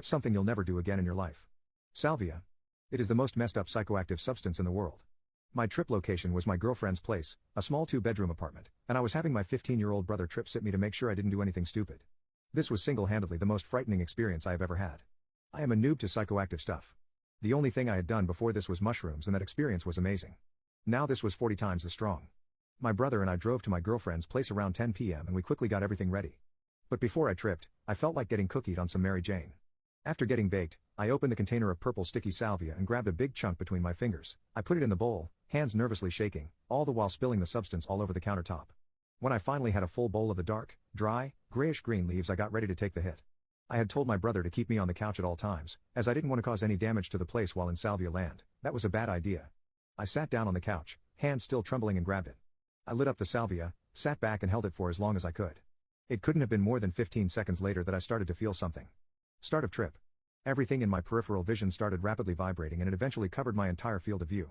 What's something you'll never do again in your life? Salvia. It is the most messed up psychoactive substance in the world. My trip location was my girlfriend's place, a small 2-bedroom apartment, and I was having my 15-year-old brother trip sit me to make sure I didn't do anything stupid. This was single-handedly the most frightening experience I have ever had. I am a noob to psychoactive stuff. The only thing I had done before this was mushrooms, and that experience was amazing. Now this was 40 times as strong. My brother and I drove to my girlfriend's place around 10 p.m. and we quickly got everything ready. But before I tripped, I felt like getting cookied on some Mary Jane. After getting baked, I opened the container of purple sticky salvia and grabbed a big chunk between my fingers. I put it in the bowl, hands nervously shaking, all the while spilling the substance all over the countertop. When I finally had a full bowl of the dark, dry, grayish-green leaves, I got ready to take the hit. I had told my brother to keep me on the couch at all times, as I didn't want to cause any damage to the place while in salvia land. That was a bad idea. I sat down on the couch, hands still trembling, and grabbed it. I lit up the salvia, sat back and held it for as long as I could. It couldn't have been more than 15 seconds later that I started to feel something. Start of trip. Everything in my peripheral vision started rapidly vibrating and it eventually covered my entire field of view.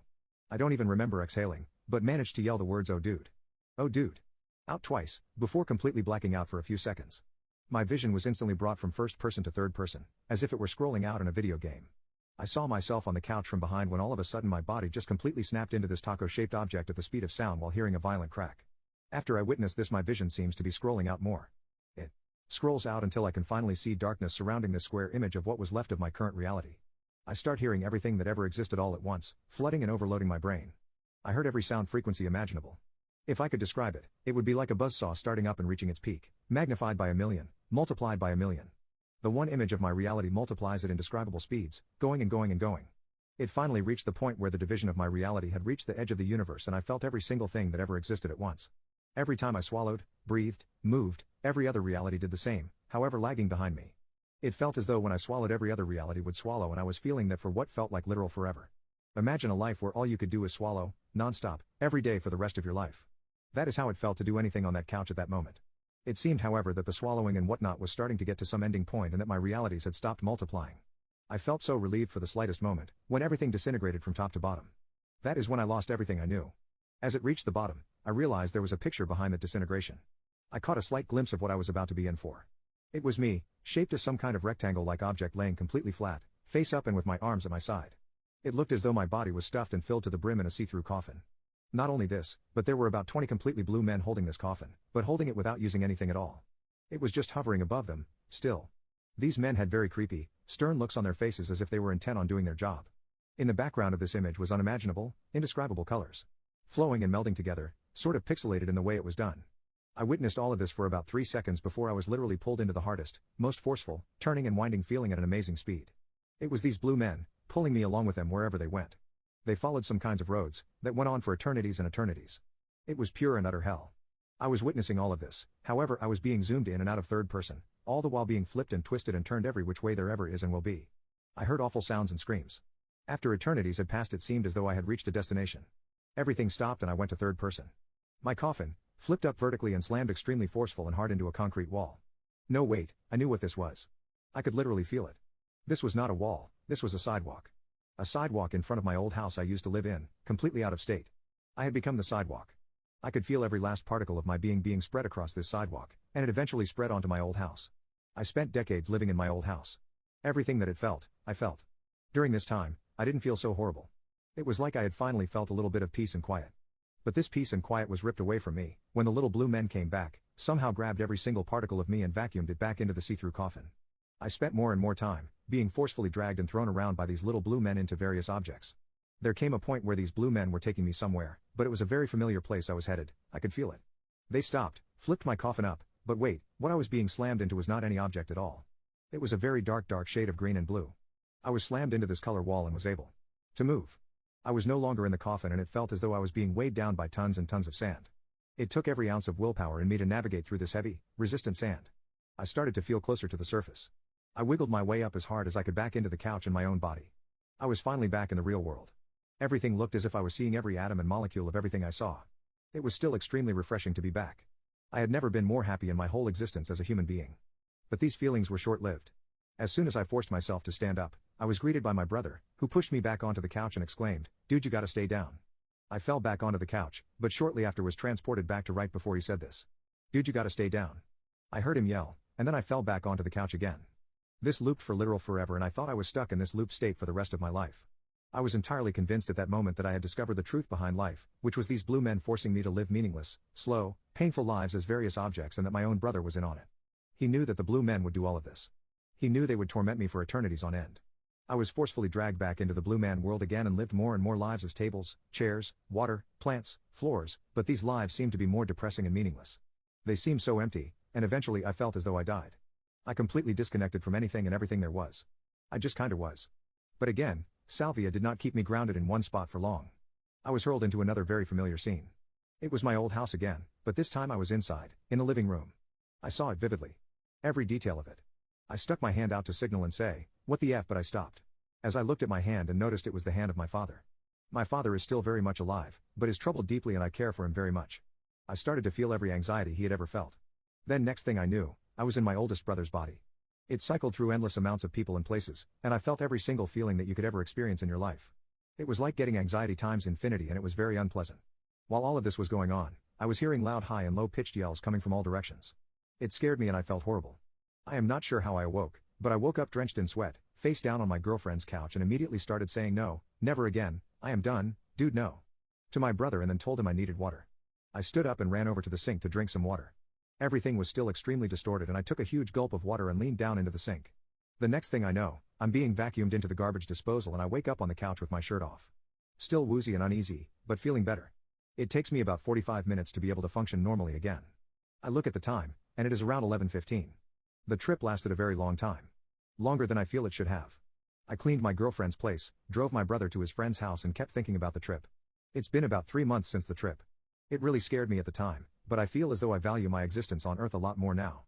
I don't even remember exhaling, but managed to yell the words, "Oh dude. Oh dude." Out twice, before completely blacking out for a few seconds. My vision was instantly brought from first person to third person, as if it were scrolling out in a video game. I saw myself on the couch from behind when all of a sudden my body just completely snapped into this taco-shaped object at the speed of sound while hearing a violent crack. After I witnessed this, my vision seems to be scrolling out more. It scrolls out until I can finally see darkness surrounding this square image of what was left of my current reality. I start hearing everything that ever existed all at once, flooding and overloading my brain. I heard every sound frequency imaginable. If I could describe it, it would be like a buzzsaw starting up and reaching its peak, magnified by 1,000,000, multiplied by 1,000,000. The one image of my reality multiplies at indescribable speeds, going and going and going. It finally reached the point where the division of my reality had reached the edge of the universe and I felt every single thing that ever existed at once. Every time I swallowed, breathed, moved, every other reality did the same, however lagging behind me. It felt as though when I swallowed, every other reality would swallow, and I was feeling that for what felt like literal forever. Imagine a life where all you could do is swallow, non-stop, every day for the rest of your life. That is how it felt to do anything on that couch at that moment. It seemed, however, that the swallowing and whatnot was starting to get to some ending point and that my realities had stopped multiplying. I felt so relieved for the slightest moment, when everything disintegrated from top to bottom. That is when I lost everything I knew. As it reached the bottom, I realized there was a picture behind the disintegration. I caught a slight glimpse of what I was about to be in for. It was me, shaped as some kind of rectangle-like object laying completely flat, face up and with my arms at my side. It looked as though my body was stuffed and filled to the brim in a see-through coffin. Not only this, but there were about 20 completely blue men holding this coffin, but holding it without using anything at all. It was just hovering above them, still. These men had very creepy, stern looks on their faces as if they were intent on doing their job. In the background of this image was unimaginable, indescribable colors. Flowing and melding together, sort of pixelated in the way it was done. I witnessed all of this for about 3 seconds before I was literally pulled into the hardest, most forceful, turning and winding feeling at an amazing speed. It was these blue men, pulling me along with them wherever they went. They followed some kinds of roads, that went on for eternities and eternities. It was pure and utter hell. I was witnessing all of this, however I was being zoomed in and out of third person, all the while being flipped and twisted and turned every which way there ever is and will be. I heard awful sounds and screams. After eternities had passed, it seemed as though I had reached a destination. Everything stopped and I went to third person. My coffin, flipped up vertically and slammed extremely forceful and hard into a concrete wall. No wait, I knew what this was. I could literally feel it. This was not a wall, this was a sidewalk. A sidewalk in front of my old house I used to live in, completely out of state. I had become the sidewalk. I could feel every last particle of my being spread across this sidewalk, and it eventually spread onto my old house. I spent decades living in my old house. Everything that it felt, I felt. During this time, I didn't feel so horrible. It was like I had finally felt a little bit of peace and quiet. But this peace and quiet was ripped away from me, when the little blue men came back, somehow grabbed every single particle of me and vacuumed it back into the see-through coffin. I spent more and more time, being forcefully dragged and thrown around by these little blue men into various objects. There came a point where these blue men were taking me somewhere, but it was a very familiar place I was headed, I could feel it. They stopped, flipped my coffin up, but wait, what I was being slammed into was not any object at all. It was a very dark shade of green and blue. I was slammed into this color wall and was able to move. I was no longer in the coffin and it felt as though I was being weighed down by tons and tons of sand. It took every ounce of willpower in me to navigate through this heavy, resistant sand. I started to feel closer to the surface. I wiggled my way up as hard as I could back into the couch and my own body. I was finally back in the real world. Everything looked as if I was seeing every atom and molecule of everything I saw. It was still extremely refreshing to be back. I had never been more happy in my whole existence as a human being. But these feelings were short-lived. As soon as I forced myself to stand up, I was greeted by my brother, who pushed me back onto the couch and exclaimed, "Dude, you gotta stay down." I fell back onto the couch, but shortly after was transported back to right before he said this. "Dude, you gotta stay down." I heard him yell, and then I fell back onto the couch again. This looped for literal forever, and I thought I was stuck in this loop state for the rest of my life. I was entirely convinced at that moment that I had discovered the truth behind life, which was these blue men forcing me to live meaningless, slow, painful lives as various objects, and that my own brother was in on it. He knew that the blue men would do all of this. He knew they would torment me for eternities on end. I was forcefully dragged back into the blue man world again and lived more and more lives as tables, chairs, water, plants, floors, but these lives seemed to be more depressing and meaningless. They seemed so empty, and eventually I felt as though I died. I completely disconnected from anything and everything there was. I just kinda was. But again, salvia did not keep me grounded in one spot for long. I was hurled into another very familiar scene. It was my old house again, but this time I was inside, in the living room. I saw it vividly. Every detail of it. I stuck my hand out to signal and say, "What the F?" but I stopped. As I looked at my hand and noticed it was the hand of my father. My father is still very much alive, but is troubled deeply, and I care for him very much. I started to feel every anxiety he had ever felt. Then next thing I knew, I was in my oldest brother's body. It cycled through endless amounts of people and places, and I felt every single feeling that you could ever experience in your life. It was like getting anxiety times infinity, and it was very unpleasant. While all of this was going on, I was hearing loud high and low pitched yells coming from all directions. It scared me and I felt horrible. I am not sure how I awoke, but I woke up drenched in sweat, face down on my girlfriend's couch, and immediately started saying, "No, never again, I am done, dude, no," to my brother, and then told him I needed water. I stood up and ran over to the sink to drink some water. Everything was still extremely distorted, and I took a huge gulp of water and leaned down into the sink. The next thing I know, I'm being vacuumed into the garbage disposal, and I wake up on the couch with my shirt off. Still woozy and uneasy, but feeling better. It takes me about 45 minutes to be able to function normally again. I look at the time, and it is around 11:15. The trip lasted a very long time. Longer than I feel it should have. I cleaned my girlfriend's place, drove my brother to his friend's house, and kept thinking about the trip. It's been about 3 months since the trip. It really scared me at the time, but I feel as though I value my existence on Earth a lot more now.